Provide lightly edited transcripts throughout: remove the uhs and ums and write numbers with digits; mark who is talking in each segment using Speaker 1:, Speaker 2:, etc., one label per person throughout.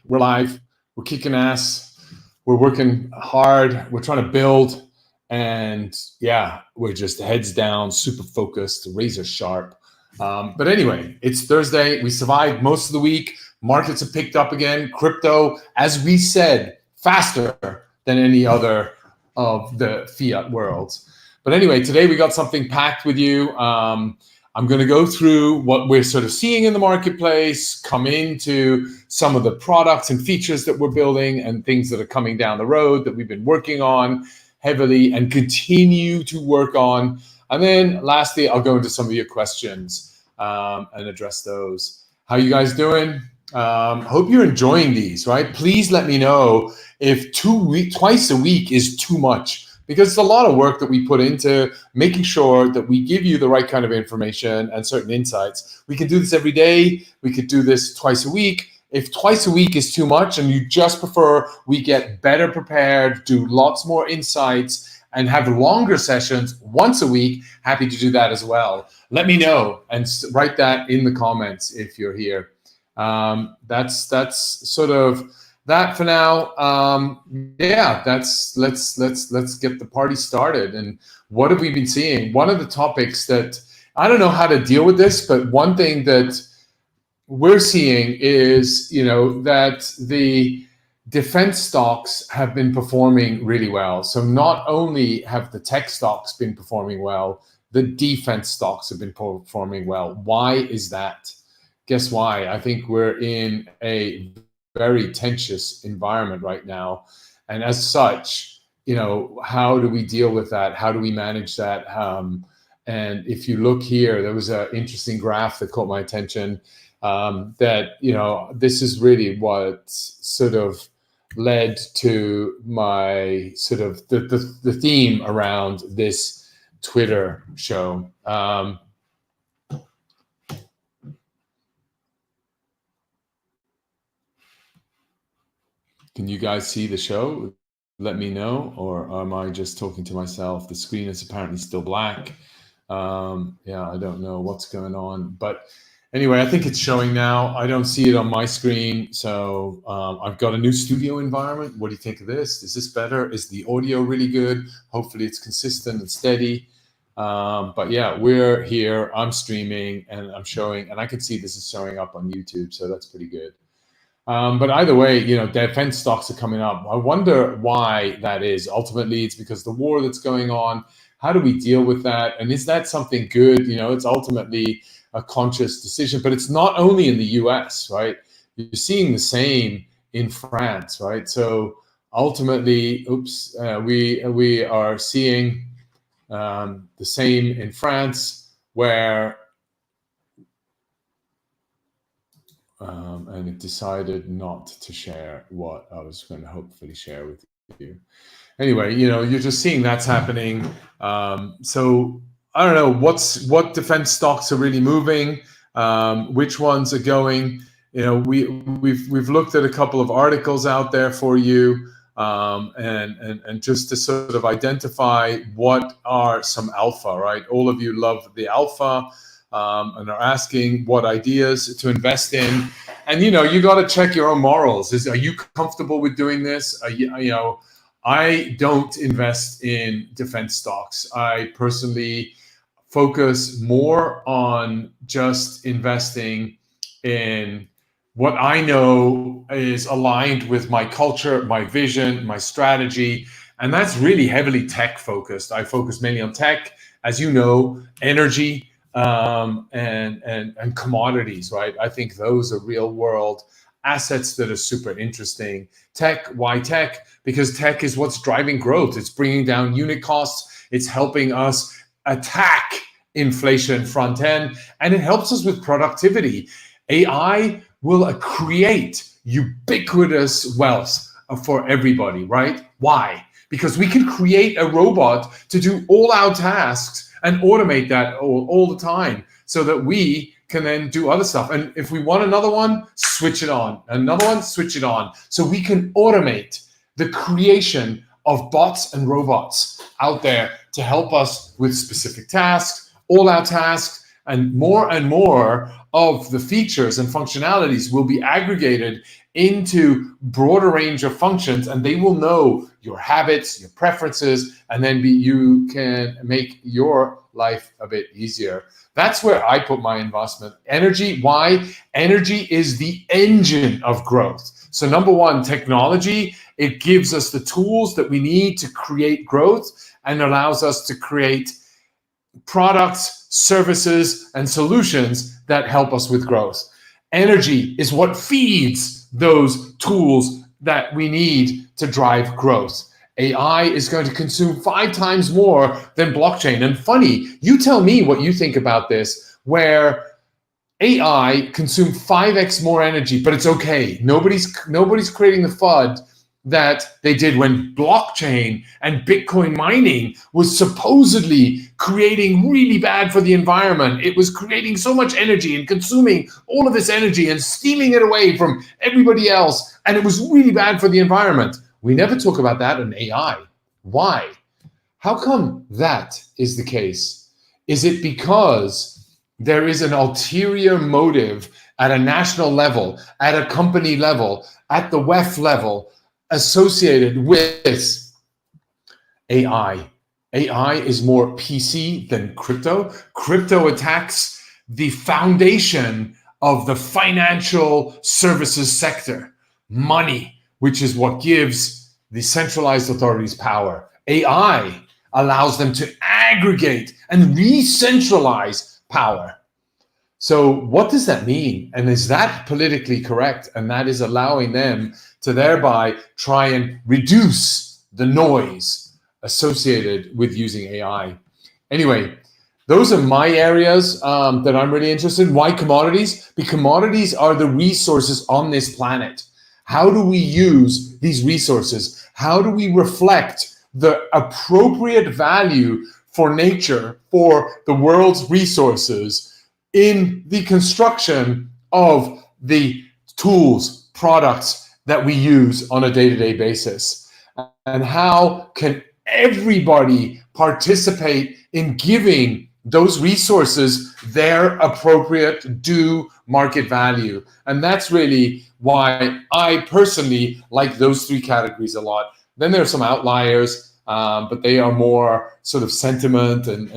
Speaker 1: We're live. We're kicking ass. We're working hard. We're trying to build. And yeah, we're just heads down, super focused, razor sharp. But anyway, it's Thursday. We survived most of the week. Markets have picked up again. Crypto, as we said, faster than any other of the fiat worlds. But anyway, today we got something packed with you. I'm going to go through what we're sort of seeing in the marketplace, come into some of the products and features that we're building and things that are coming down the road that we've been working on heavily and continue to work on. And then lastly, I'll go into some of your questions and address those. How you guys doing? Hope you're enjoying these, right? Please let me know if twice a week is too much, because it's a lot of work that we put into making sure that we give you the right kind of information and certain insights. We can do this every day. We could do this twice a week. If twice a week is too much and you just prefer we get better prepared, do lots more insights, and have longer sessions once a week, happy to do that as well. Let me know and write that in the comments if you're here. That's sort of that for now. Yeah, let's get the party started. And what have we been seeing? One of the topics that I don't know how to deal with this, but one thing that we're seeing is, that the defense stocks have been performing really well. So not only have the tech stocks been performing well, the defense stocks have been performing well. Why is that? Guess why? I think we're in a very tense environment right now. And as such, how do we deal with that? How do we manage that? And if you look here, there was an interesting graph that caught my attention that, this is really what sort of led to my sort of the theme around this Twitter show. Can you guys see the show? Let me know, or am I just talking to myself? The screen is apparently still black. Yeah, I don't know what's going on, but anyway, I think it's showing now. I don't see it on my screen. So I've got a new studio environment. What do you think of this? Is this better? Is the audio really good? Hopefully it's consistent and steady. But yeah, we're here. I'm streaming and I'm showing, and I can see this is showing up on YouTube. So that's pretty good. But either way, defense stocks are coming up. I wonder why that is. Ultimately, it's because the war that's going on. How do we deal with that? And is that something good? It's ultimately a conscious decision, but it's not only in the US, right? You're seeing the same in France, right? So ultimately, we are seeing the same in France, where and it decided not to share what I was going to hopefully share with you. Anyway, you're just seeing that's happening. So I don't know what defense stocks are really moving, which ones are going. We've looked at a couple of articles out there for you, and just to sort of identify what are some alpha, right? All of you love the alpha. And are asking what ideas to invest in, and you got to check your own morals. Are you comfortable with doing this? I don't invest in defense stocks. I personally focus more on just investing in what I know is aligned with my culture, my vision, my strategy, and that's really heavily tech focused. I focus mainly on tech, as you know, energy. And commodities, right? I think those are real world assets that are super interesting. Tech, why tech? Because tech is what's driving growth. It's bringing down unit costs. It's helping us attack inflation front end, and it helps us with productivity. AI will create ubiquitous wealth for everybody, right? Why? Because we can create a robot to do all our tasks and automate that all the time, so that we can then do other stuff. And if we want another one, switch it on. Another one, switch it on. So we can automate the creation of bots and robots out there to help us with specific tasks, all our tasks, and more of the features and functionalities will be aggregated into broader range of functions, and they will know your habits, your preferences, and then you can make your life a bit easier. That's where I put my investment. Energy, why? Energy is the engine of growth. So number one, technology, it gives us the tools that we need to create growth and allows us to create products, services, and solutions that help us with growth. Energy is what feeds those tools that we need to drive growth. AI is going to consume 5 times more than blockchain. And funny, you tell me what you think about this, where AI consumed 5x more energy, but it's okay. Nobody's creating the FUD that they did when blockchain and Bitcoin mining was supposedly creating really bad for the environment. It was creating so much energy and consuming all of this energy and stealing it away from everybody else. And it was really bad for the environment. We never talk about that in AI. Why? How come that is the case? Is it because there is an ulterior motive at a national level, at a company level, at the WEF level, associated with AI? AI is more PC than crypto. Crypto attacks the foundation of the financial services sector, money, which is what gives the centralized authorities power. AI allows them to aggregate and re-centralize power. So what does that mean? And is that politically correct? And that is allowing them to thereby try and reduce the noise associated with using AI. Anyway, those are my areas that I'm really interested in. Why commodities? Because commodities are the resources on this planet. How do we use these resources? How do we reflect the appropriate value for nature, for the world's resources, in the construction of the tools, products that we use on a day-to-day basis? And how can everybody participate in giving those resources their appropriate due market value? And that's really why I personally like those 3 categories a lot. Then there are some outliers, but they are more sort of sentiment and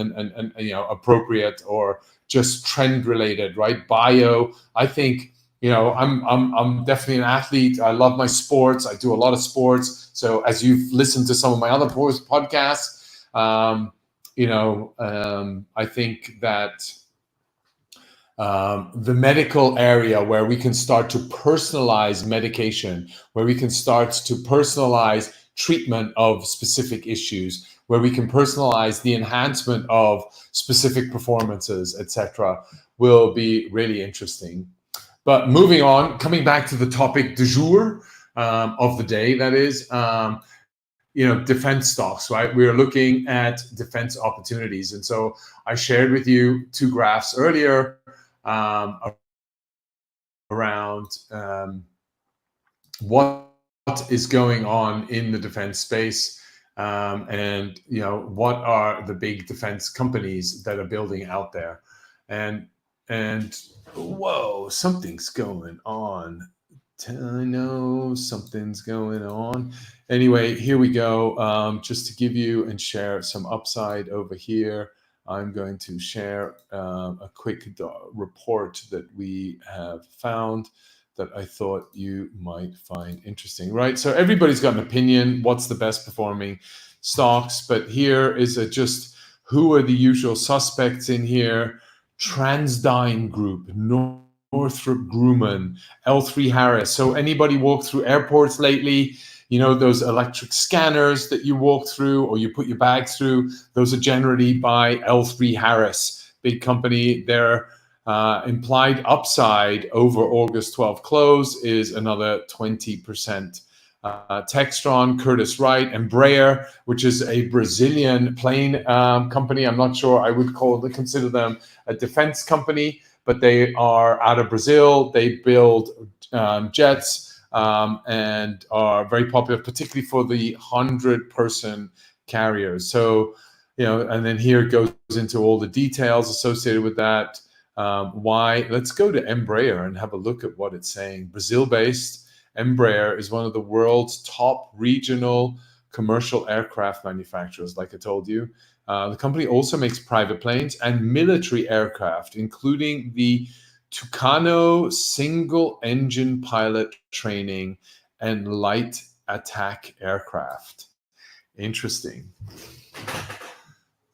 Speaker 1: appropriate or just trend related, right? Bio, I think, I'm definitely an athlete. I love my sports. I do a lot of sports. So as you've listened to some of my other podcasts, I think that the medical area, where we can start to personalize medication, where we can start to personalize treatment of specific issues, where we can personalize the enhancement of specific performances, etc., will be really interesting. But moving on, coming back to the topic du jour, of the day, that is, defense stocks, right? We're looking at defense opportunities. And so I shared with you 2 graphs earlier around what is going on in the defense space, and what are the big defense companies that are building out there. And whoa, something's going on. I know something's going on. Anyway, here we go. Just to give you and share some upside over here, I'm going to share a quick report that we have found that I thought you might find interesting, right? So everybody's got an opinion, what's the best performing stocks, but here is just who are the usual suspects in here. TransDigm Group, Northrop Grumman, L3Harris. So anybody walk through airports lately? Those electric scanners that you walk through or you put your bag through, those are generally by L3Harris, big company. Their implied upside over August 12 close is another 20%. Textron, Curtiss-Wright, Embraer, which is a Brazilian plane company. I'm not sure I would consider them a defense company, but they are out of Brazil. They build jets and are very popular, particularly for the 100-person carriers. So, and then here it goes into all the details associated with that. Why? Let's go to Embraer and have a look at what it's saying. Brazil-based Embraer is one of the world's top regional commercial aircraft manufacturers, like I told you. The company also makes private planes and military aircraft, including the Tucano single-engine pilot training and light attack aircraft. Interesting.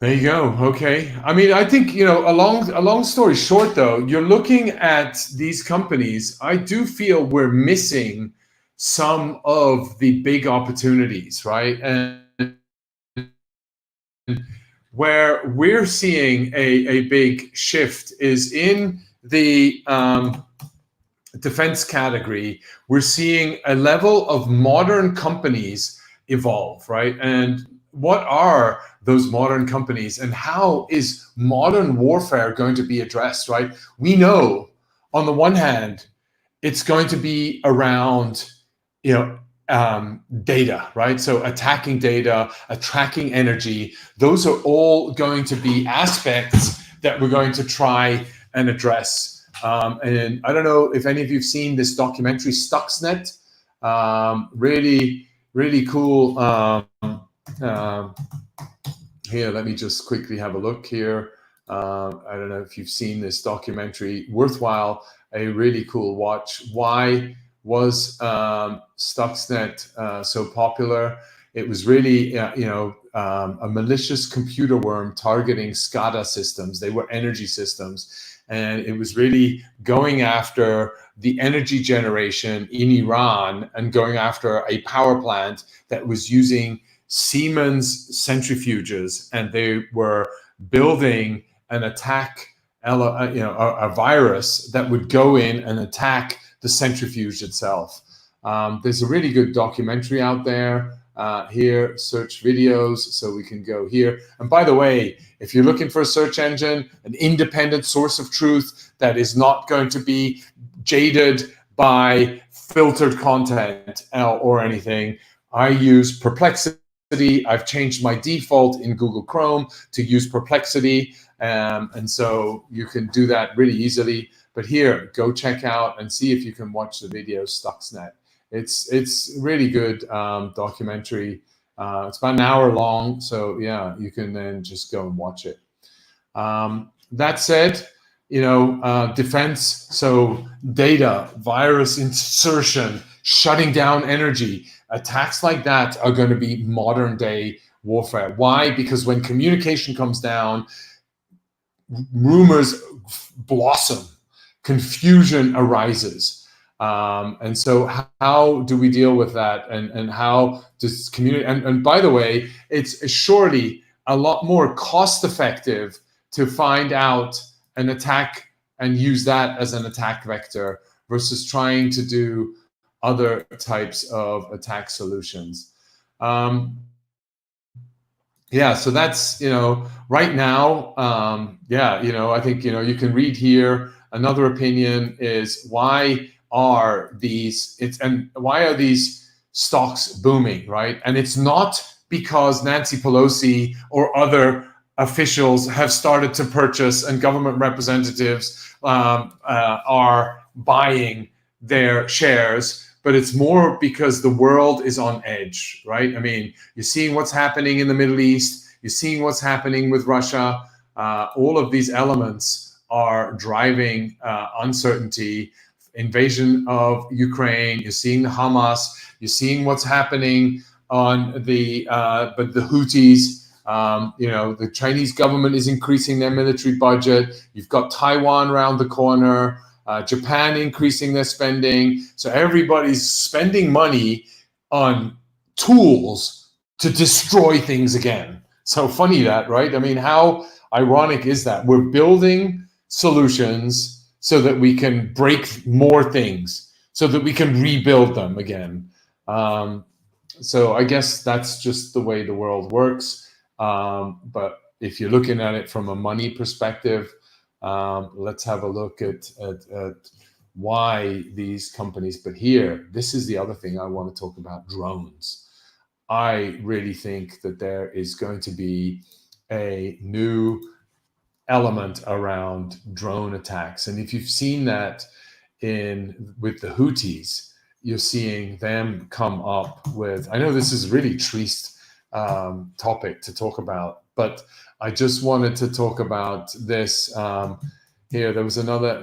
Speaker 1: There you go. Okay. I mean, I think, a long story short, though, you're looking at these companies. I do feel we're missing some of the big opportunities, right? And where we're seeing a big shift is in the defense category. We're seeing a level of modern companies evolve, right? And what are those modern companies, and how is modern warfare going to be addressed, right? We know, on the one hand, it's going to be around, data, right? So attacking data, tracking energy, those are all going to be aspects that we're going to try and address. And I don't know if any of you've seen this documentary, Stuxnet. Really, really cool. Here, let me just quickly have a look here. I don't know if you've seen this documentary. Worthwhile, a really cool watch. Why was Stuxnet so popular? It was really, a malicious computer worm targeting SCADA systems. They were energy systems. And it was really going after the energy generation in Iran and going after a power plant that was using Siemens centrifuges, and they were building an attack, a virus that would go in and attack the centrifuge itself. There's a really good documentary out there. Here, search videos, so we can go here. And by the way, if you're looking for a search engine, an independent source of truth that is not going to be jaded by filtered content or anything, I use Perplexity. I've changed my default in Google Chrome to use Perplexity, and so you can do that really easily. But here, go check out and see if you can watch the video Stuxnet. It's really good documentary. It's about an hour long, so yeah, you can then just go and watch it. That said, defense, so data, virus insertion, shutting down energy, attacks like that are going to be modern day warfare. Why? Because when communication comes down, rumors blossom, confusion arises. And so how do we deal with that? And how does community, and by the way, it's surely a lot more cost effective to find out an attack and use that as an attack vector versus trying to do other types of attack solutions. Yeah, so that's, right now, I think, you can read here. Another opinion is why are these stocks booming, right? And it's not because Nancy Pelosi or other officials have started to purchase and government representatives are buying their shares, but it's more because the world is on edge, right? I mean, you're seeing what's happening in the Middle East, you're seeing what's happening with Russia. All of these elements are driving uncertainty. Invasion of Ukraine, you're seeing the Hamas, you're seeing what's happening on the Houthis. The Chinese government is increasing their military budget. You've got Taiwan around the corner. Japan increasing their spending. So everybody's spending money on tools to destroy things again. So funny that, right? I mean, how ironic is that? We're building solutions so that we can break more things, so that we can rebuild them again. So I guess that's just the way the world works. But if you're looking at it from a money perspective, let's have a look at why these companies. But here, this is the other thing I want to talk about: drones. I really think that there is going to be a new element around drone attacks. And if you've seen that with the Houthis, you're seeing them come up with, I know this is really triste topic to talk about, but I just wanted to talk about this here. There was another,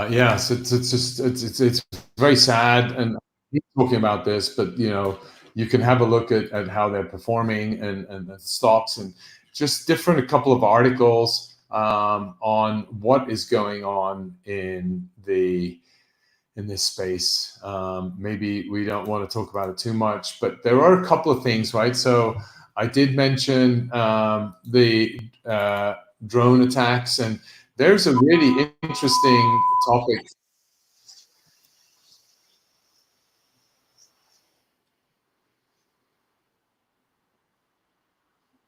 Speaker 1: yeah, so it's very sad, and I'm talking about this, but you can have a look at how they're performing and the stocks, and just a couple of articles on what is going on in this space. Maybe we don't want to talk about it too much, but there are a couple of things, right? So I did mention the drone attacks, and there's a really interesting topic.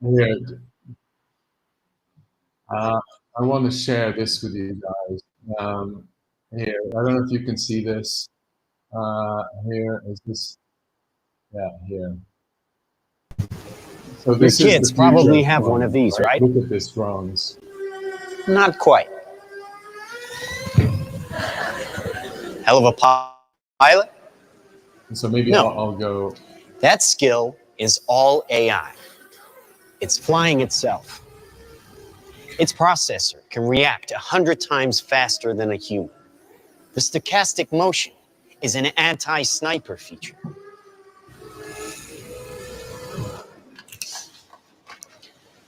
Speaker 1: Here, I want to share this with you guys. Here, I don't know if you can see this. Here is this. Yeah, here. So this
Speaker 2: Your
Speaker 1: is
Speaker 2: kids
Speaker 1: the
Speaker 2: probably
Speaker 1: future
Speaker 2: have
Speaker 1: drone,
Speaker 2: one of these, right?
Speaker 1: Look at this drones.
Speaker 2: Not quite. Hell of a pilot?
Speaker 1: And so maybe
Speaker 2: No.
Speaker 1: I'll go.
Speaker 2: That skill is all AI. It's flying itself. Its processor can react 100 times faster than a human. The stochastic motion is an anti-sniper feature.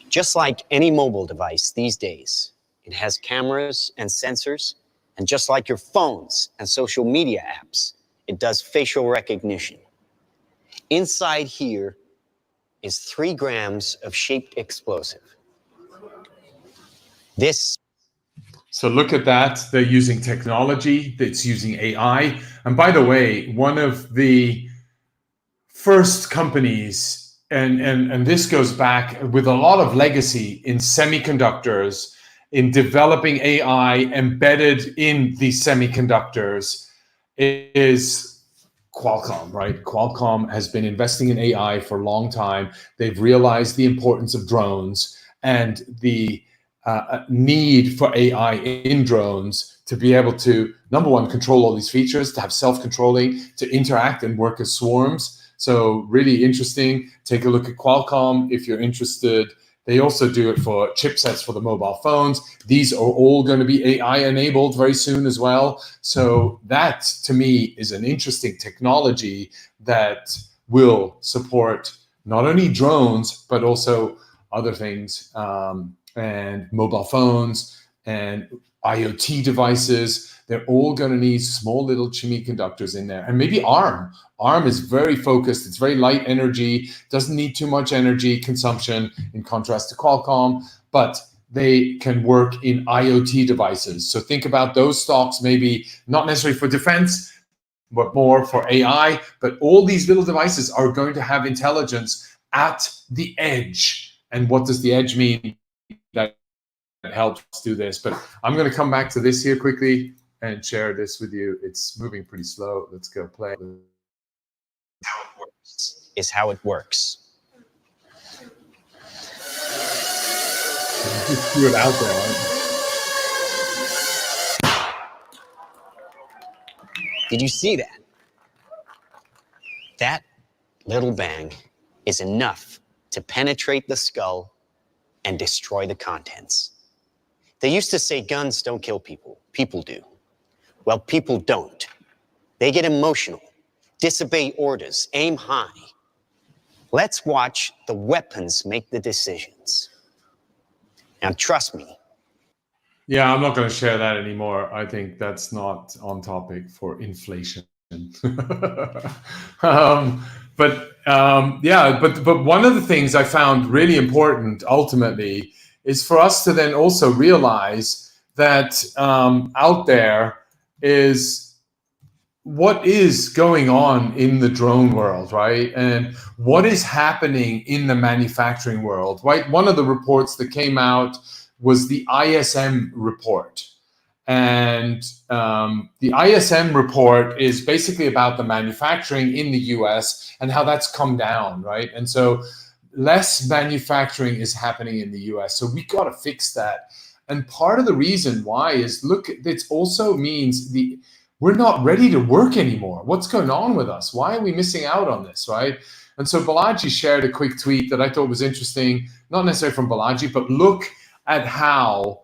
Speaker 2: Just like any mobile device these days, it has cameras and sensors, and just like your phones and social media apps, it does facial recognition. Inside here is 3 grams of shaped explosive.
Speaker 1: So look at that. They're using technology that's using AI. And by the way, one of the first companies, and this goes back with a lot of legacy in semiconductors, in developing AI embedded in these semiconductors, is Qualcomm, right? Qualcomm has been investing in AI for a long time. They've realized the importance of drones and the need for AI in drones to be able to, number one, control all these features, to have self-controlling, to interact and work as swarms. So really interesting. Take a look at Qualcomm if you're interested. They also do it for chipsets for the mobile phones. These are all going to be AI enabled very soon as well. So that, to me, is an interesting technology that will support not only drones, but also other things, and mobile phones and IoT devices. They're all going to need small little semiconductors in there. And maybe ARM. ARM is very focused. It's very light energy, doesn't need too much energy consumption in contrast to Qualcomm, but they can work in IoT devices. So think about those stocks, maybe not necessarily for defense, but more for AI. But all these little devices are going to have intelligence at the edge. And what does the edge mean? That helps do this. But I'm going to come back to this here quickly and share this with you. It's moving pretty slow. Let's go play.
Speaker 2: How it works is how it works.
Speaker 1: Just threw it out there.
Speaker 2: Did you see that? That little bang is enough to penetrate the skull and destroy the contents. They used to say guns don't kill people. People do. Well, people don't. They get emotional, disobey orders, aim high. Let's watch the weapons make the decisions. Now, trust me.
Speaker 1: Yeah, I'm not going to share that anymore. I think that's not on topic for inflation. But one of the things I found really important ultimately is for us to then also realize that out there is what is going on in the drone world, right? And what is happening in the manufacturing world, right? One of the reports that came out was the ISM report. And the ISM report is basically about the manufacturing in the US and how that's come down, right? And so less manufacturing is happening in the US. So we got to fix that. And part of the reason why is, look, it also means we're not ready to work anymore. What's going on with us? Why are we missing out on this, right? And so Balaji shared a quick tweet that I thought was interesting, not necessarily from Balaji, but look at how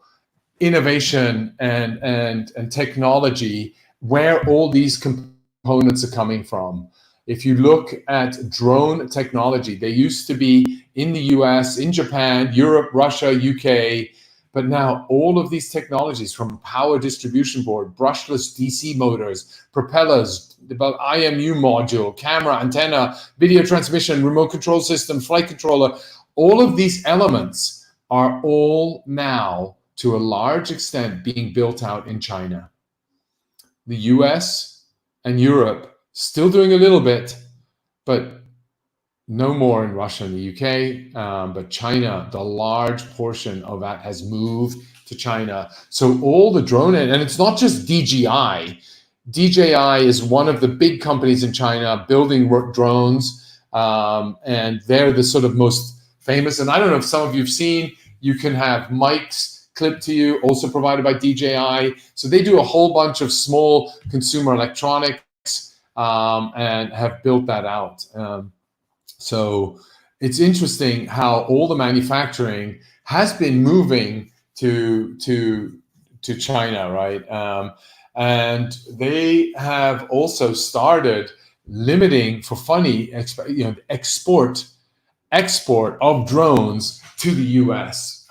Speaker 1: innovation and technology, where all these components are coming from. If you look at drone technology, they used to be in the US, in Japan, Europe, Russia, UK, but now all of these technologies, from power distribution board, brushless DC motors, propellers, the IMU module, camera, antenna, video transmission, remote control system, flight controller, all of these elements are all now, to a large extent, being built out in China. The US and Europe still doing a little bit, but no more in Russia and the UK. But China, the large portion of that has moved to China. So all the drone, and it's not just DJI. DJI is one of the big companies in China building drones, and they're the sort of most famous. And I don't know if some of you have seen, you can have mics clipped to you, also provided by DJI. So they do a whole bunch of small consumer electronics and have built that out. So it's interesting how all the manufacturing has been moving to China, right? And they have also started limiting, for funny, export of drones to the US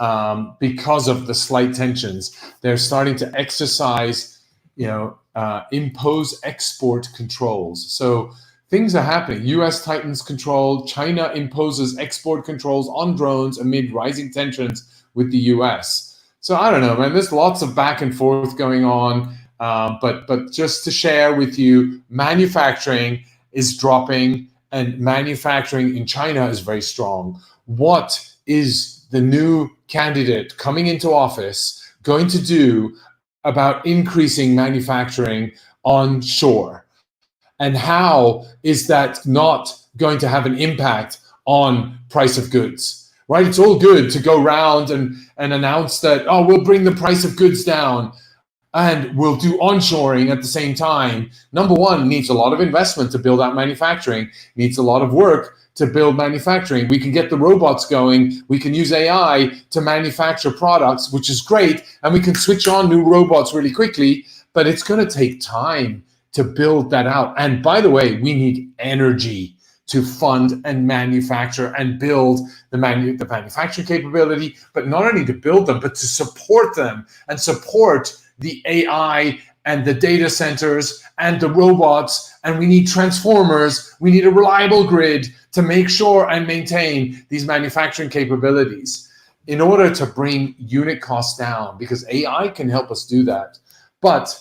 Speaker 1: because of the slight tensions. They're starting to exercise, impose export controls. So things are happening. US tightens control. China imposes export controls on drones amid rising tensions with the US. So I don't know, man. There's lots of back and forth going on. But just to share with you, manufacturing is dropping, and manufacturing in China is very strong. What is the new candidate coming into office going to do about increasing manufacturing onshore? And how is that not going to have an impact on price of goods, right? It's all good to go around and announce that, oh, we'll bring the price of goods down and we'll do onshoring at the same time. Number one, needs a lot of investment to build out manufacturing, needs a lot of work to build manufacturing. We can get the robots going. We can use AI to manufacture products, which is great. And we can switch on new robots really quickly, but it's going to take time to build that out. And by the way, we need energy to fund and manufacture and build the manufacturing capability, but not only to build them, but to support them and support the AI and the data centers and the robots. And we need transformers. We need a reliable grid to make sure and maintain these manufacturing capabilities in order to bring unit costs down, because AI can help us do that. But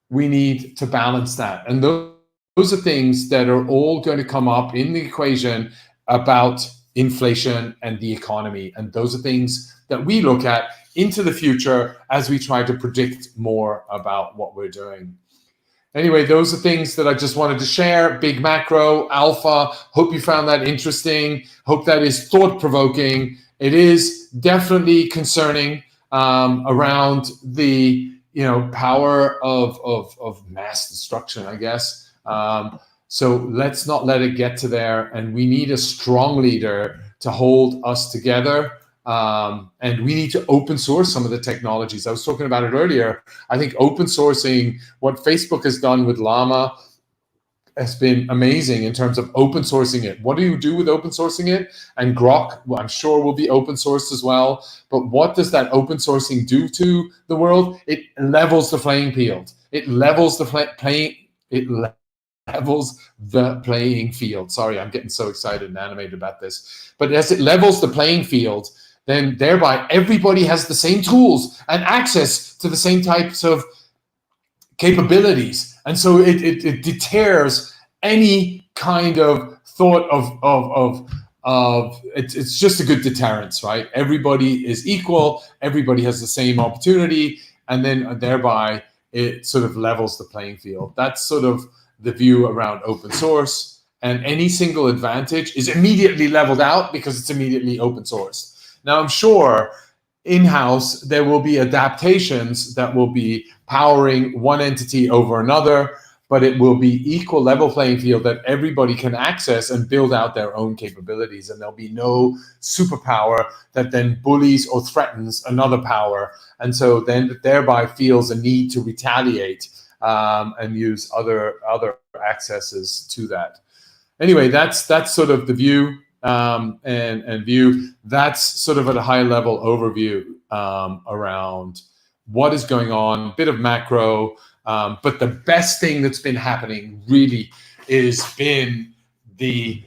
Speaker 1: we need to balance that. And those are things that are all going to come up in the equation about inflation and the economy. And those are things that we look at into the future as we try to predict more about what we're doing. Anyway, those are things that I just wanted to share. Big macro, alpha. Hope you found that interesting. Hope that is thought-provoking. It is definitely concerning around the power of mass destruction, I guess. So let's not let it get to there. And we need a strong leader to hold us together. And we need to open source some of the technologies. I was talking about it earlier. I think open sourcing, what Facebook has done with Llama, has been amazing in terms of open sourcing it. What do you do with open sourcing it? And Grok, well, I'm sure, will be open sourced as well. But what does that open sourcing do to the world? It levels the playing field. It levels the playing field. Sorry, I'm getting so excited and animated about this. But as it levels the playing field, then thereby everybody has the same tools and access to the same types of capabilities. And so it deters any kind of thought of it's just a good deterrence, right? Everybody is equal. Everybody has the same opportunity. and then thereby it sort of levels the playing field. That's sort of the view around open source, and any single advantage is immediately leveled out because it's immediately open sourced. Now, I'm sure in-house there will be adaptations that will be powering one entity over another, but it will be equal level playing field that everybody can access and build out their own capabilities, and there'll be no superpower that then bullies or threatens another power, and so then thereby feels a need to retaliate and use other accesses to that. Anyway, that's sort of the view and view. That's sort of at a high level overview around what is going on, a bit of macro. But the best thing that's been happening really is been the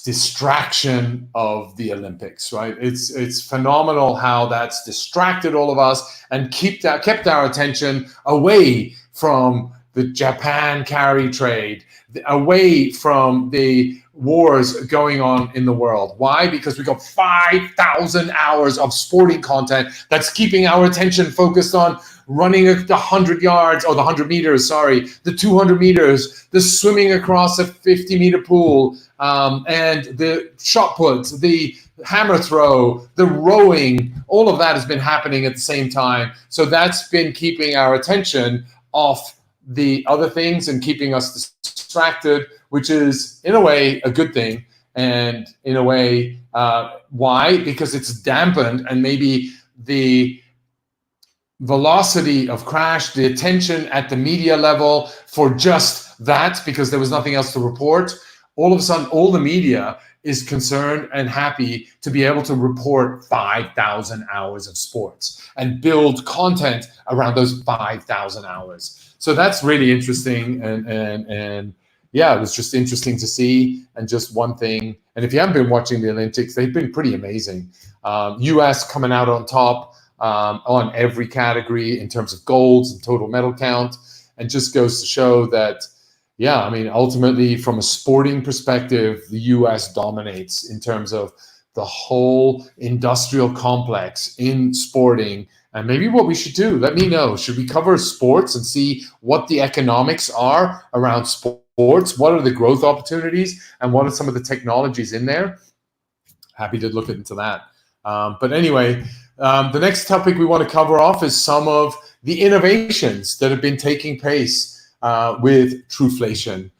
Speaker 1: distraction of the Olympics, right? It's phenomenal how that's distracted all of us and kept our attention away from the Japan carry trade, away from the wars going on in the world. Why? Because we got 5,000 hours of sporting content that's keeping our attention focused on running the 100 yards, or the 100 meters, sorry, the 200 meters, the swimming across a 50-meter pool, and the shot put, the hammer throw, the rowing, all of that has been happening at the same time. So that's been keeping our attention off the other things and keeping us distracted, which is in a way a good thing. And in a way, why? Because it's dampened, and maybe the velocity of crash, the attention at the media level for just that, because there was nothing else to report. All of a sudden, all the media is concerned and happy to be able to report 5,000 hours of sports and build content around those 5,000 hours. So that's really interesting, and yeah, it was just interesting to see. And just one thing, and if you haven't been watching the Olympics, they've been pretty amazing. US coming out on top on every category in terms of golds and total medal count, and just goes to show that, yeah, I mean, ultimately from a sporting perspective, the US dominates in terms of the whole industrial complex in sporting. And maybe what we should do, let me know, should we cover sports and see what the economics are around sports? What are the growth opportunities, and what are some of the technologies in there? Happy to look into that. But anyway, the next topic we want to cover off is some of the innovations that have been taking place with Truflation.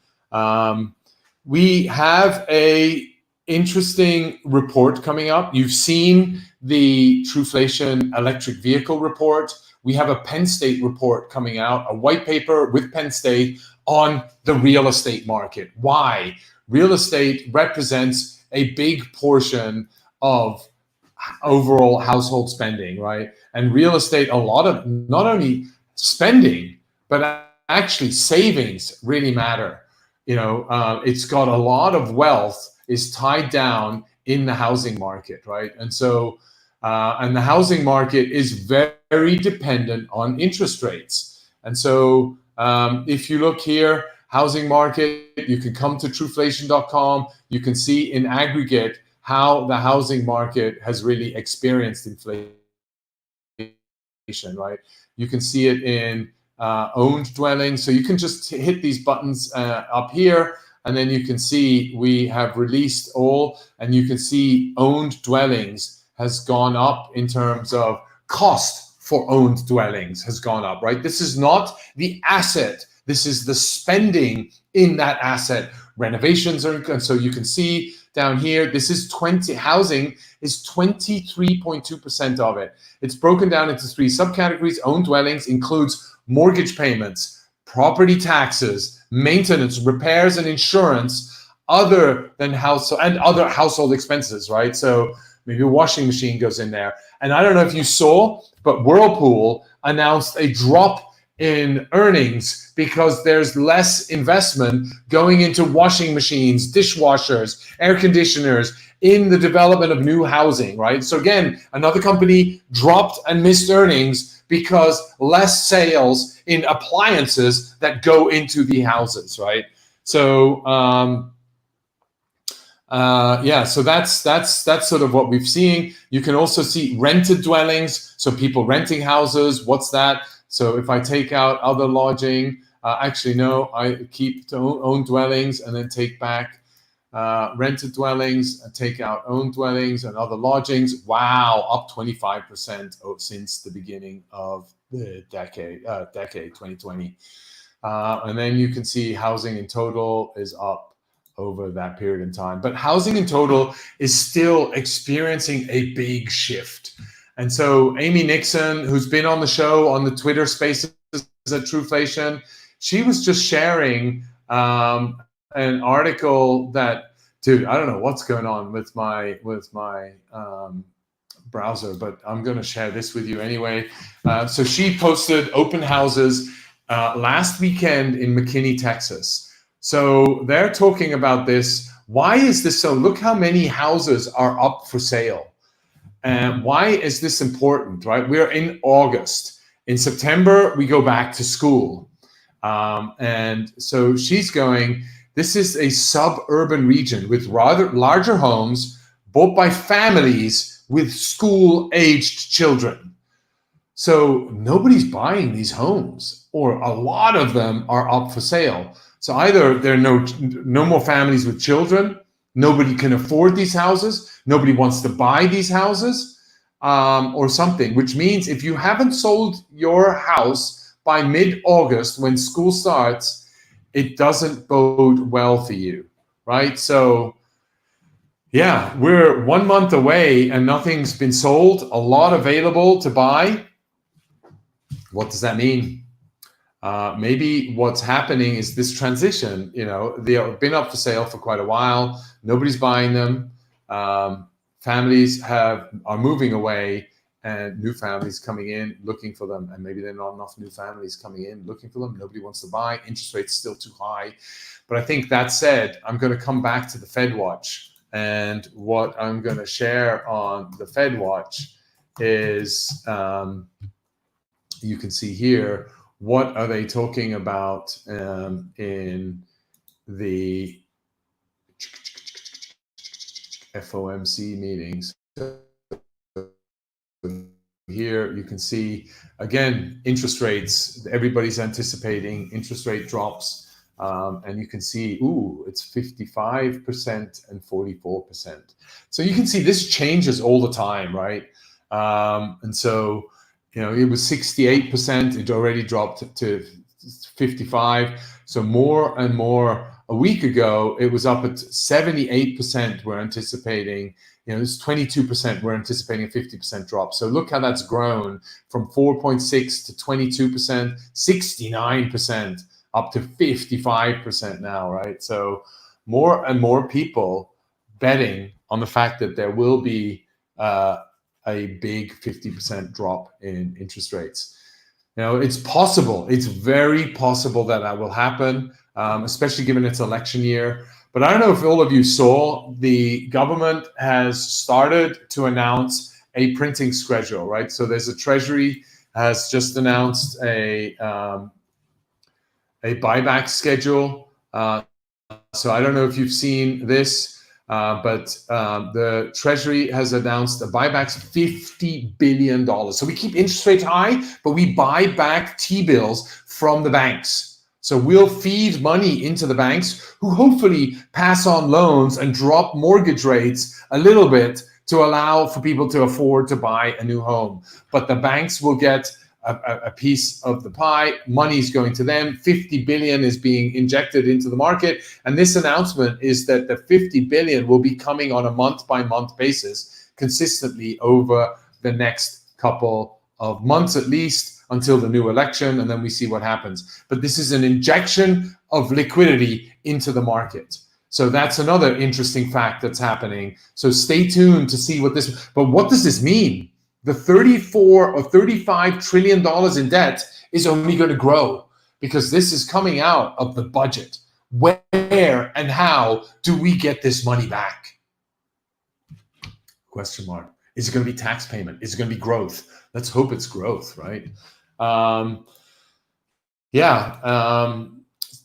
Speaker 1: We have a interesting report coming up. You've seen the Truflation electric vehicle report. We have a Penn State report coming out, a white paper with Penn State on the real estate market. Why? Real estate represents a big portion of overall household spending, right? And real estate, a lot of not only spending, but actually savings really matter. You know, it's got a lot of wealth is tied down in the housing market, right? And so, and the housing market is very dependent on interest rates. And so, if you look here, housing market, you can come to Truflation.com. You can see in aggregate how the housing market has really experienced inflation, right? You can see it in owned dwellings. So you can just hit these buttons up here, and then you can see we have released all, and you can see owned dwellings has gone up in terms of cost for owned dwellings has gone up, right? This is not the asset. This is the spending in that asset. Renovations are, and so you can see down here, this is housing is 23.2% of it. It's broken down into three subcategories. Owned dwellings includes mortgage payments, property taxes, maintenance, repairs, and insurance, other than household and other household expenses, right? So maybe a washing machine goes in there. And I don't know if you saw, but Whirlpool announced a drop in earnings because there's less investment going into washing machines, dishwashers, air conditioners in the development of new housing, right? So again, another company dropped and missed earnings because less sales in appliances that go into the houses, right? So Yeah, so that's sort of what we've seen. You can also see rented dwellings, so people renting houses. What's that? So if I take out other lodging, actually no, I keep own dwellings and then take back rented dwellings and take out own dwellings and other lodgings. Wow, up 25% since the beginning of the decade 2020. And then you can see housing in total is up over that period in time. But housing in total is still experiencing a big shift. And so Amy Nixon, who's been on the show on the Twitter Spaces at Truflation, she was just sharing an article that, dude, I don't know what's going on with my browser, but I'm going to share this with you anyway. So she posted open houses last weekend in McKinney, Texas. So they're talking about this. Why is this so? Look how many houses are up for sale. And why is this important, right? We're in August. In September, we go back to school. And so she's going, this is a suburban region with rather larger homes bought by families with school-aged children. So nobody's buying these homes, or a lot of them are up for sale. So either there are no more families with children, nobody can afford these houses, nobody wants to buy these houses, or something, which means if you haven't sold your house by mid-August when school starts, it doesn't bode well for you, right? So yeah, we're 1 month away and nothing's been sold, a lot available to buy. What does that mean? Maybe what's happening is this transition. You know, they have been up for sale for quite a while. Nobody's buying them. Families are moving away, and new families coming in looking for them. And maybe there are not enough new families coming in looking for them. Nobody wants to buy. Interest rates still too high. But I think that said, I'm going to come back to the Fed Watch. And what I'm going to share on the Fed Watch is, you can see here, what are they talking about in the FOMC meetings. Here you can see, again, interest rates. Everybody's anticipating interest rate drops. And you can see, ooh, it's 55% and 44%. So you can see this changes all the time, right? And so, you know, it was 68%. It already dropped to 55. So more and more. A week ago, it was up at 78%. We're anticipating, you know, it's 22%. We're anticipating a 50% drop. So look how that's grown from 4.6 to 22%, 69%, up to 55% now, right? So more and more people betting on the fact that there will be a big 50% drop in interest rates. You know, it's possible. It's very possible that that will happen, especially given it's election year. But I don't know if all of you saw, the government has started to announce a printing schedule, right? So there's a Treasury has just announced a buyback schedule. So I don't know if you've seen this. But the Treasury has announced the buybacks $50 billion. So we keep interest rates high, but we buy back T-bills from the banks. So we'll feed money into the banks, who hopefully pass on loans and drop mortgage rates a little bit to allow for people to afford to buy a new home. But the banks will get a piece of the pie. Money is going to them. 50 billion is being injected into the market. And this announcement is that the 50 billion will be coming on a month-by-month basis consistently over the next couple of months, at least until the new election. And then we see what happens. But this is an injection of liquidity into the market. So that's another interesting fact that's happening. So stay tuned to see what this, but what does this mean? The $34 or $35 trillion in debt is only going to grow because this is coming out of the budget. Where and how do we get this money back? Question mark. Is it going to be tax payment? Is it going to be growth? Let's hope it's growth, right?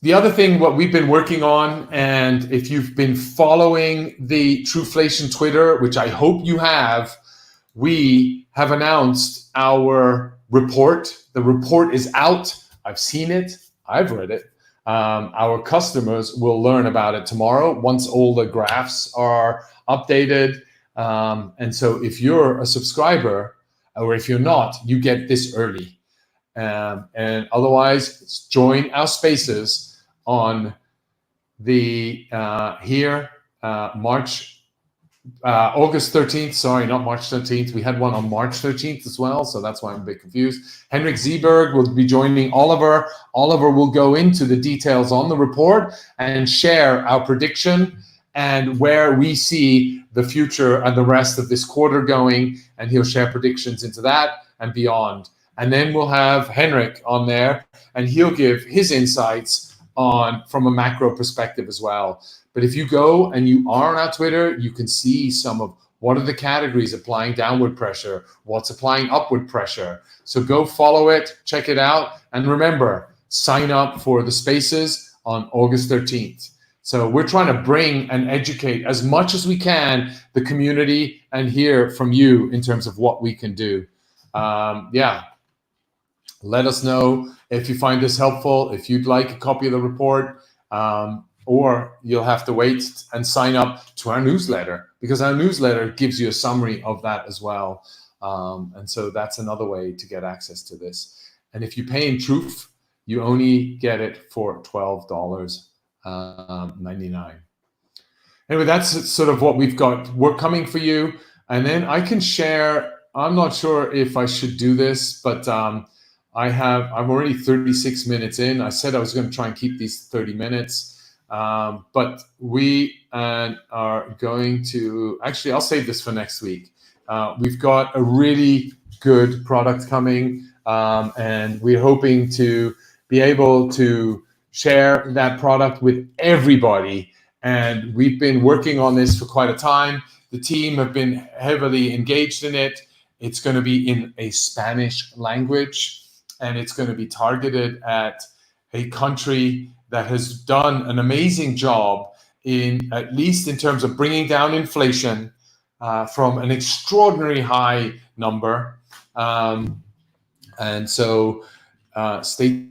Speaker 1: the other thing, what we've been working on, and if you've been following the Truflation Twitter, which I hope you have, we have announced our report. The report is out. I've seen it. I've read it. Our customers will learn about it tomorrow once all the graphs are updated. And so if you're a subscriber, or if you're not, you get this early. And otherwise, join our spaces on the August 13th. Sorry, not March 13th. We had one on March 13th as well, so that's why I'm a bit confused. Henrik Zeberg will be joining Oliver. Oliver will go into the details on the report and share our prediction and where we see the future and the rest of this quarter going, and he'll share predictions into that and beyond. And then we'll have Henrik on there, and he'll give his insights on from a macro perspective as well. But if you go and you are on our Twitter, you can see some of what are the categories applying downward pressure, what's applying upward pressure. So go follow it, check it out, and remember, sign up for the spaces on August 13th. So we're trying to bring and educate as much as we can the community and hear from you in terms of what we can do. Let us know if you find this helpful, if you'd like a copy of the report, or you'll have to wait and sign up to our newsletter, because our newsletter gives you a summary of that as well. And so that's another way to get access to this. And if you pay in Truf, you only get it for $12.99. Anyway, that's sort of what we've got work coming for you. And then I can share, I'm not sure if I should do this, but I'm already 36 minutes in. I said I was going to try and keep these 30 minutes. But we are going to, actually, I'll save this for next week. We've got a really good product coming, and we're hoping to be able to share that product with everybody. And we've been working on this for quite a time. The team have been heavily engaged in it. It's going to be in a Spanish language, and it's going to be targeted at a country that has done an amazing job at least in terms of bringing down inflation from an extraordinary high number. And so stay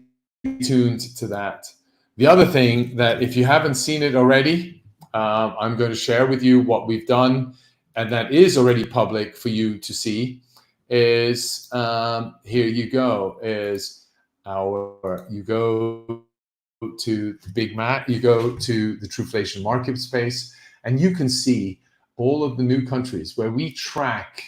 Speaker 1: tuned to that. The other thing that, if you haven't seen it already, I'm going to share with you what we've done, and that is already public for you to see, is here you go, you go to the Big Mac, you go to the Truflation market space, and you can see all of the new countries where we track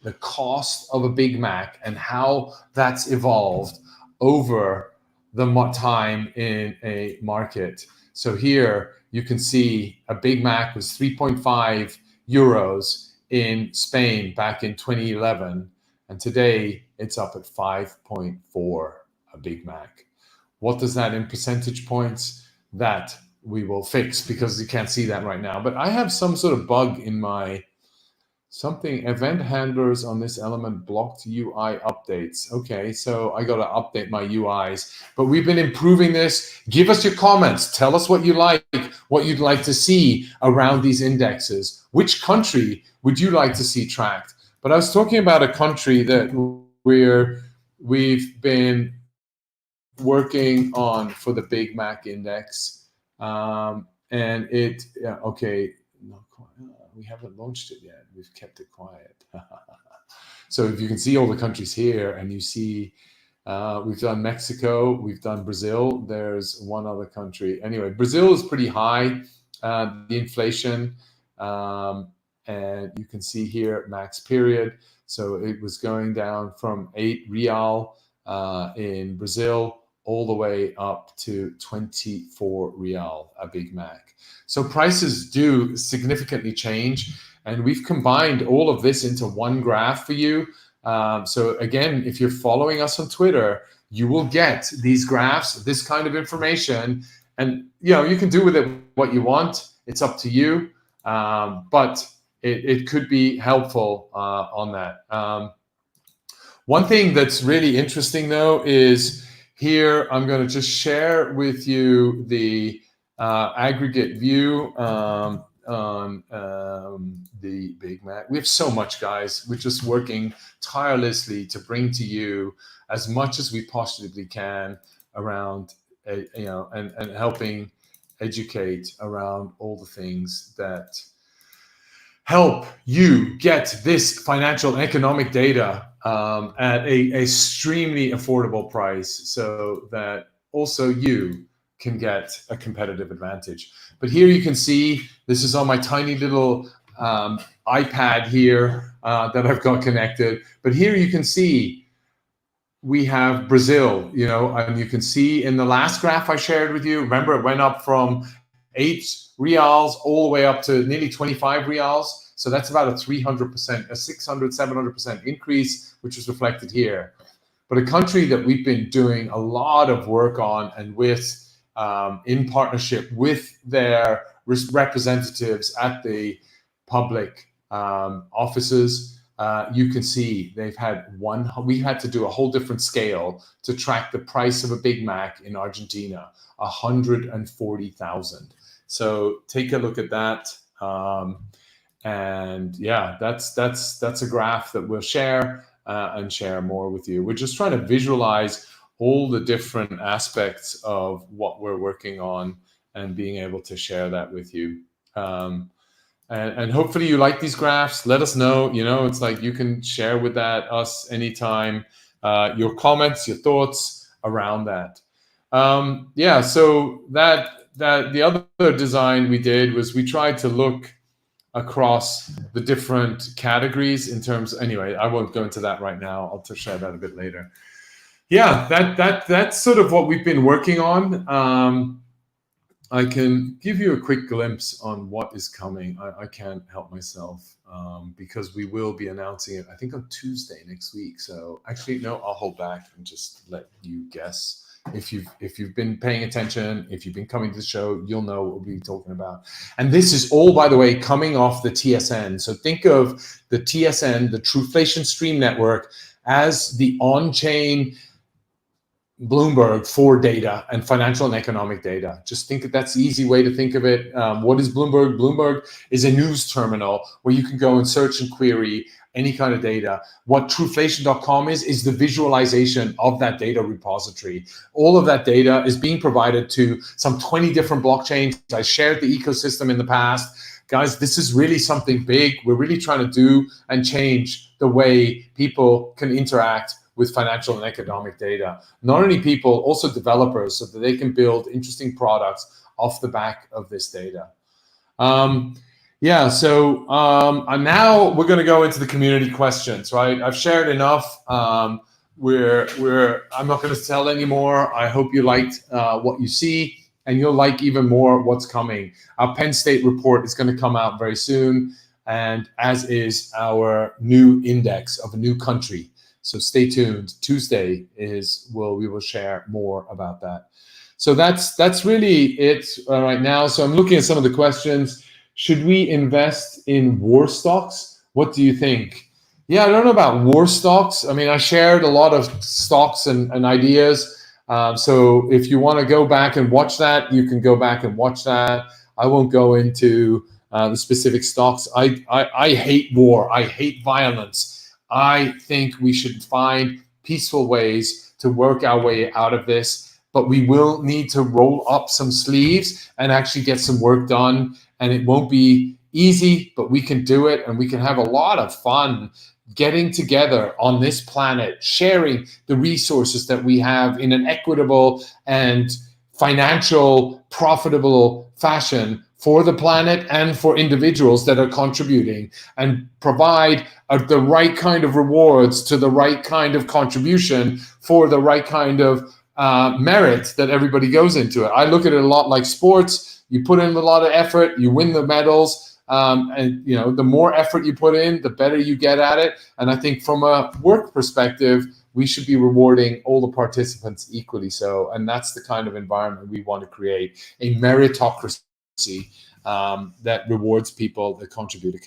Speaker 1: the cost of a Big Mac and how that's evolved over the time in a market. So here you can see a Big Mac was 3.5 euros in Spain back in 2011, and today it's up at 5.4 a Big Mac. What does that in percentage points? That we will fix, because you can't see that right now. But I have some sort of bug in my event handlers on this element blocked UI updates. Okay, so I got to update my UIs. But we've been improving this. Give us your comments. Tell us what you like, what you'd like to see around these indexes. Which country would you like to see tracked? But I was talking about a country that we've been working on for the Big Mac index, and it we haven't launched it yet. We've kept it quiet. So if you can see all the countries here, and you see we've done Mexico, we've done Brazil. There's one other country. Anyway, Brazil is pretty high, the inflation, and you can see here max period. So it was going down from 8 real in Brazil all the way up to 24 real a Big Mac. So prices do significantly change, and we've combined all of this into one graph for you. So again, if you're following us on Twitter, you will get these graphs, this kind of information, and you can do with it what you want. It's up to you, but it could be helpful on that. One thing that's really interesting, though, is Here, I'm going to just share with you the aggregate view on the Big Mac. We have so much, guys. We're just working tirelessly to bring to you as much as we possibly can around, and helping educate around all the things that help you get this financial and economic data at a extremely affordable price, so that also you can get a competitive advantage. But here you can see, this is on my tiny little iPad here that I've got connected. But here you can see we have Brazil, and you can see in the last graph I shared with you, remember it went up from 8 reals all the way up to nearly 25 reals. So that's about a 300%, a 600, 700% increase, which is reflected here. But a country that we've been doing a lot of work on, and with in partnership with their representatives at the public offices, you can see we had to do a whole different scale to track the price of a Big Mac in Argentina, 140,000. So take a look at that. And yeah, that's a graph that we'll share and share more with you. We're just trying to visualize all the different aspects of what we're working on and being able to share that with you. And hopefully you like these graphs. Let us know. It's like you can share with us anytime, your comments, your thoughts around that. Yeah, so that the other design we did was we tried to look across the different categories in terms. Anyway, I won't go into that right now. I'll share that a bit later. Yeah, that's sort of what we've been working on. I can give you a quick glimpse on what is coming. I can't help myself because we will be announcing it, I think, on Tuesday next week. So actually, no, I'll hold back and just let you guess. If you've been paying attention, if you've been coming to the show, you'll know what we'll be talking about. And this is all, by the way, coming off the TSN. So think of the TSN, the Truflation Stream Network, as the on-chain Bloomberg for data and financial and economic data. Just think that's the easy way to think of it. What is Bloomberg? Bloomberg is a news terminal where you can go and search and query any kind of data. What Truflation.com is the visualization of that data repository. All of that data is being provided to some 20 different blockchains. I shared the ecosystem in the past. Guys, this is really something big. We're really trying to do and change the way people can interact with financial and economic data. Not only people, also developers, so that they can build interesting products off the back of this data. Yeah, so now we're going to go into the community questions, right? I've shared enough. I'm not going to tell anymore. I hope you liked what you see, and you'll like even more what's coming. Our Penn State report is going to come out very soon, and as is our new index of a new country. So stay tuned. Tuesday we will share more about that. So that's really it right now. So I'm looking at some of the questions. Should we invest in war stocks? What do you think? Yeah, I don't know about war stocks. I mean, I shared a lot of stocks and ideas. So if you want to go back and watch that, you can go back and watch that. I won't go into the specific stocks. I hate war. I hate violence. I think we should find peaceful ways to work our way out of this, but we will need to roll up some sleeves and actually get some work done. And it won't be easy, but we can do it, and we can have a lot of fun getting together on this planet, sharing the resources that we have in an equitable and financial profitable fashion for the planet and for individuals that are contributing, and provide the right kind of rewards to the right kind of contribution for the right kind of merit that everybody goes into it. I look at it a lot like sports. You put in a lot of effort, you win the medals, and the more effort you put in, the better you get at it. And I think from a work perspective, we should be rewarding all the participants equally so. And that's the kind of environment we want to create, a meritocracy that rewards people that contribute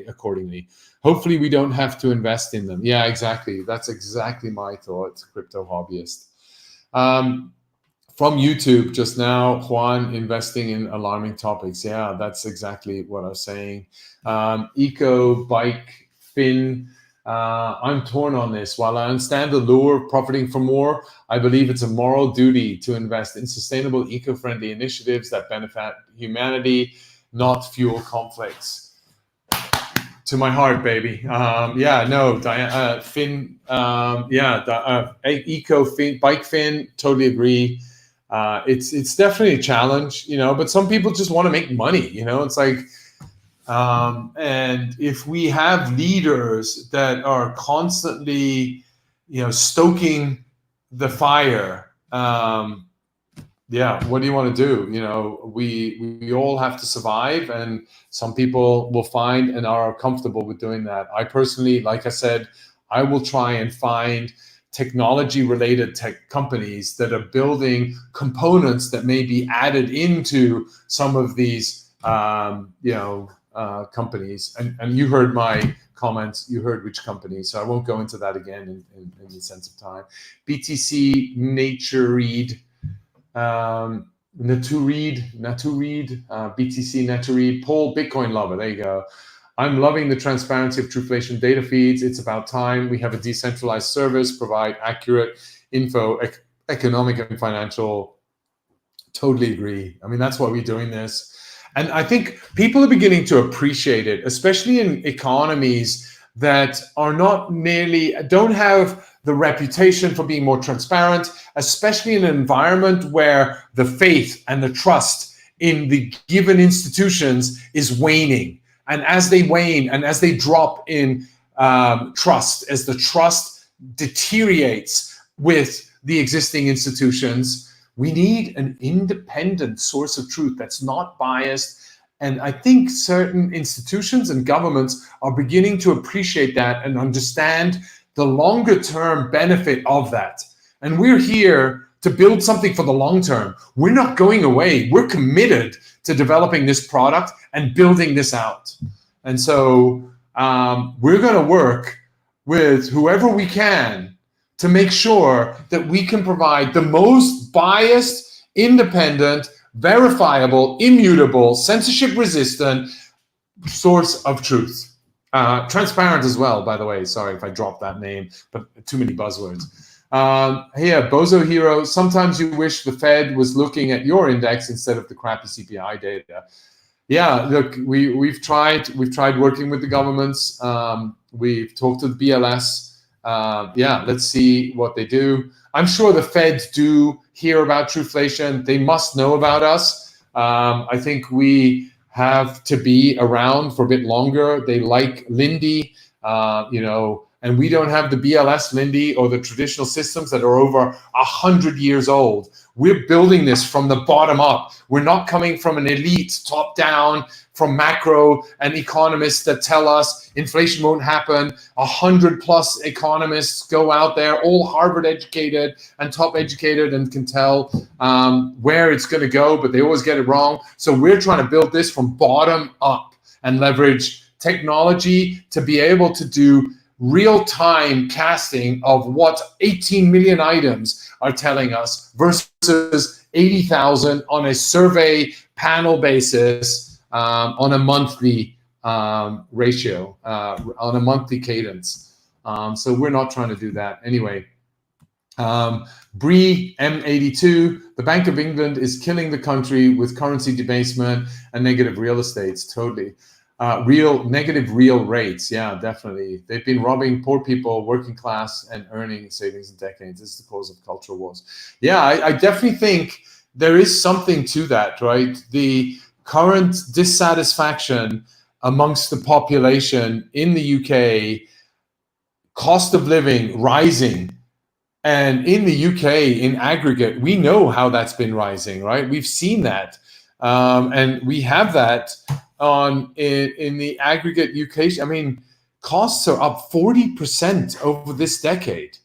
Speaker 1: accordingly. Hopefully we don't have to invest in them. Yeah, exactly. That's exactly my thought, crypto hobbyist. From YouTube just now, Juan, investing in alarming topics. Yeah, that's exactly what I was saying. Eco Bike Fin. I'm torn on this. While I understand the lure of profiting for more, I believe it's a moral duty to invest in sustainable, eco-friendly initiatives that benefit humanity, not fuel conflicts. To my heart, baby. Yeah, no, Fin. Eco Fin, Bike Fin. Totally agree. It's definitely a challenge, but some people just want to make money. It's like, and if we have leaders that are constantly, stoking the fire, what do you want to do? We all have to survive, and some people will find and are comfortable with doing that. I personally, like I said, I will try and find technology-related tech companies that are building components that may be added into some of these, companies. And you heard my comments. You heard which company, so I won't go into that again in the sense of time. BTC Nature Read. Natureed, BTC Natureed, Paul Bitcoin Lover. There you go. I'm loving the transparency of Truflation data feeds. It's about time we have a decentralized service, provide accurate info, economic and financial. Totally agree. I mean, that's why we're doing this. And I think people are beginning to appreciate it, especially in economies that are don't have the reputation for being more transparent, especially in an environment where the faith and the trust in the given institutions is waning. And as they wane and as they drop in trust, as the trust deteriorates with the existing institutions, we need an independent source of truth that's not biased. And I think certain institutions and governments are beginning to appreciate that and understand the longer term benefit of that. And we're here to build something for the long term. We're not going away. We're committed to developing this product and building this out. And so we're going to work with whoever we can to make sure that we can provide the most biased, independent, verifiable, immutable, censorship-resistant source of truth. Transparent as well, by the way. Sorry if I dropped that name, but too many buzzwords. Here, Bozo Hero, sometimes you wish the Fed was looking at your index instead of the crappy CPI data. Yeah, look, we've tried working with the governments. We've talked to the BLS. Let's see what they do. I'm sure the Feds do hear about Truflation. They must know about us. I think we have to be around for a bit longer. They like Lindy, and we don't have the BLS Lindy or the traditional systems that are over 100 years old. We're building this from the bottom up. We're not coming from an elite top down, from macro and economists that tell us inflation won't happen. 100+ economists go out there, all Harvard educated and top educated, and can tell where it's going to go, but they always get it wrong. So we're trying to build this from bottom up and leverage technology to be able to do real-time casting of what 18 million items are telling us versus 80,000 on a survey panel basis on a monthly ratio, on a monthly cadence. So we're not trying to do that. Anyway, Bree M82, the Bank of England is killing the country with currency debasement and negative real estates. Totally. Negative real rates. Yeah, definitely. They've been robbing poor people, working class, and earning savings in decades. This is the cause of cultural wars. Yeah, I definitely think there is something to that, right? The current dissatisfaction amongst the population in the UK, cost of living rising. And in the UK, in aggregate, we know how that's been rising, right? We've seen that. And we have that in the aggregate UK. I mean, costs are up 40% over this decade.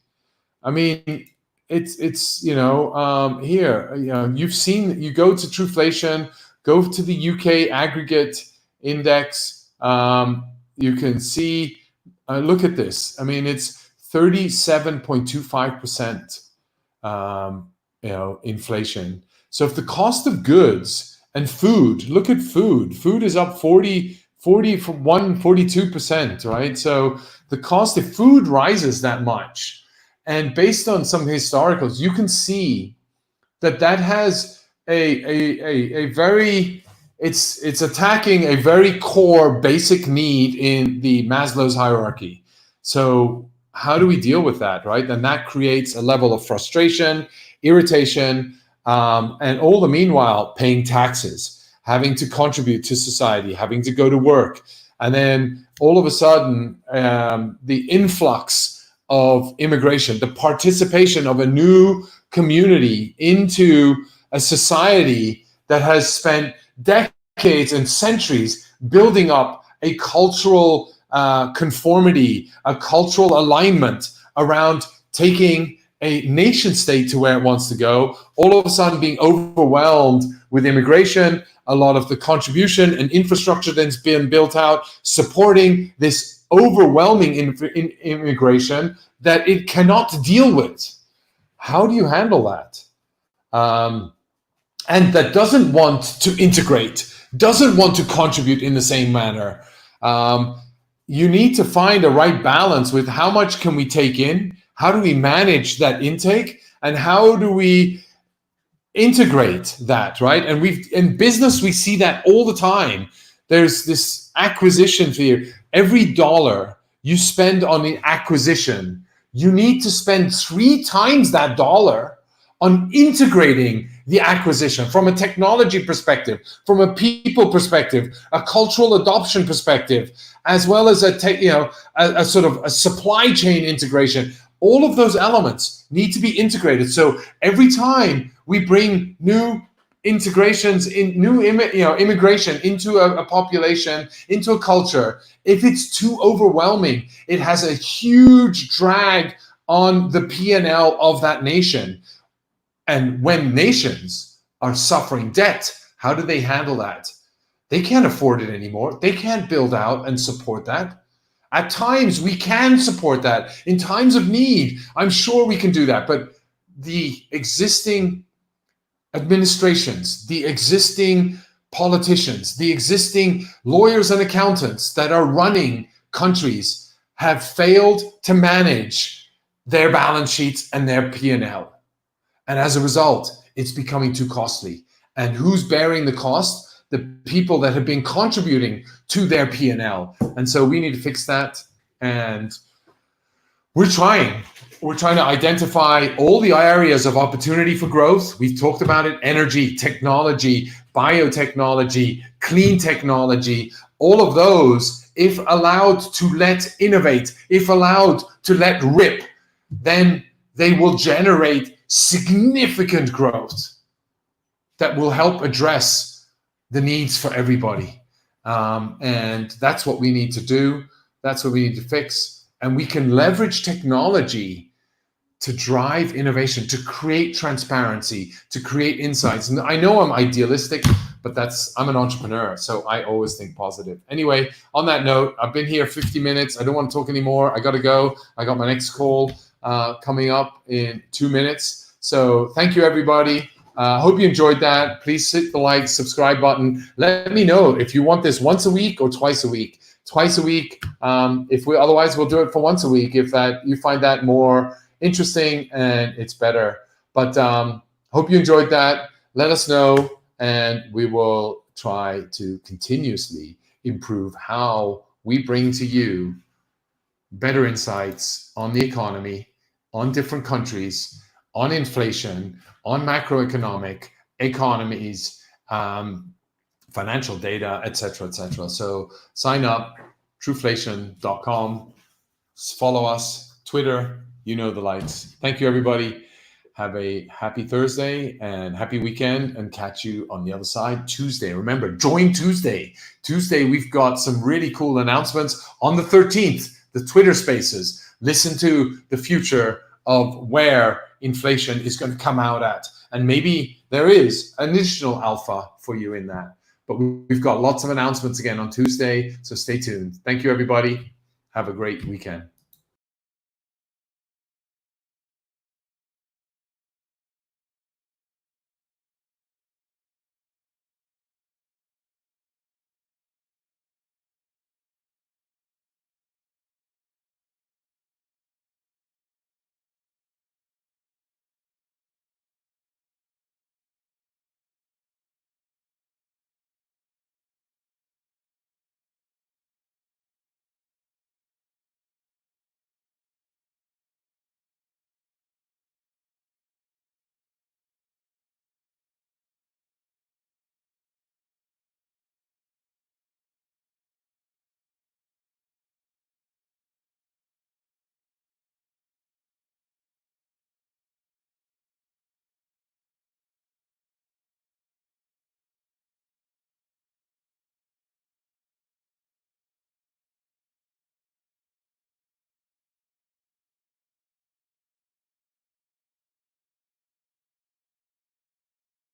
Speaker 1: I mean, it's here, you've seen, you go to Truflation, go to the UK aggregate index, you can see, look at this. I mean, it's 37.25%. inflation. So if the cost of goods and food, look at food. Food is up 42%, right? So the cost of food rises that much. And based on some historicals, you can see that has a very, it's attacking a very core basic need in the Maslow's hierarchy. So how do we deal with that, right? And that creates a level of frustration, irritation, and all the meanwhile paying taxes, having to contribute to society, having to go to work. And then all of a sudden, the influx of immigration, the participation of a new community into a society that has spent decades and centuries building up a cultural conformity, a cultural alignment around taking a nation state to where it wants to go, all of a sudden being overwhelmed with immigration, a lot of the contribution and infrastructure that's been built out, supporting this overwhelming immigration that it cannot deal with. How do you handle that? And that doesn't want to integrate, doesn't want to contribute in the same manner. You need to find a right balance with how much can we take in, how do we manage that intake, and how do we integrate that, right? And in business, we see that all the time. There's this acquisition fear. Every dollar you spend on the acquisition, you need to spend 3 times that dollar on integrating the acquisition from a technology perspective, from a people perspective, a cultural adoption perspective, as well as a sort of a supply chain integration. All of those elements need to be integrated. So every time we bring new integrations in, new immigration into a population, into a culture, if it's too overwhelming, it has a huge drag on the P&L of that nation. And when nations are suffering debt, how do they handle that? They can't afford it anymore. They can't build out and support that. At times, we can support that. In times of need, I'm sure we can do that. But the existing administrations, the existing politicians, the existing lawyers and accountants that are running countries have failed to manage their balance sheets and their P&L. And as a result, it's becoming too costly. And who's bearing the cost? The people that have been contributing to their P&L. And so we need to fix that. And we're trying to identify all the areas of opportunity for growth. We've talked about it: energy, technology, biotechnology, clean technology. All of those, if allowed to let innovate, if allowed to let rip, then they will generate significant growth that will help address the needs for everybody. And that's what we need to do. That's what we need to fix. And we can leverage technology to drive innovation, to create transparency, to create insights. And I know I'm idealistic, but I'm an entrepreneur, so I always think positive. Anyway, on that note, I've been here 50 minutes. I don't want to talk anymore. I got to go. I got my next call coming up in 2 minutes. So thank you, everybody. Hope you enjoyed that. Please hit the like, subscribe button. Let me know if you want this once a week or twice a week. Twice a week. Otherwise, we'll do it for once a week if that you find that more interesting and it's better. But hope you enjoyed that. Let us know, and we will try to continuously improve how we bring to you better insights on the economy, on different countries, on inflation, on macroeconomic economies, financial data, etc., etc. So sign up, Truflation.com. Follow us, Twitter, you know the lights. Thank you, everybody. Have a happy Thursday and happy weekend, and catch you on the other side Tuesday. Remember, join Tuesday. Tuesday, we've got some really cool announcements. On the 13th, the Twitter Spaces. Listen to the future of where inflation is going to come out at. And maybe there is additional alpha for you in that. But we've got lots of announcements again on Tuesday, so stay tuned. Thank you, everybody. Have a great weekend.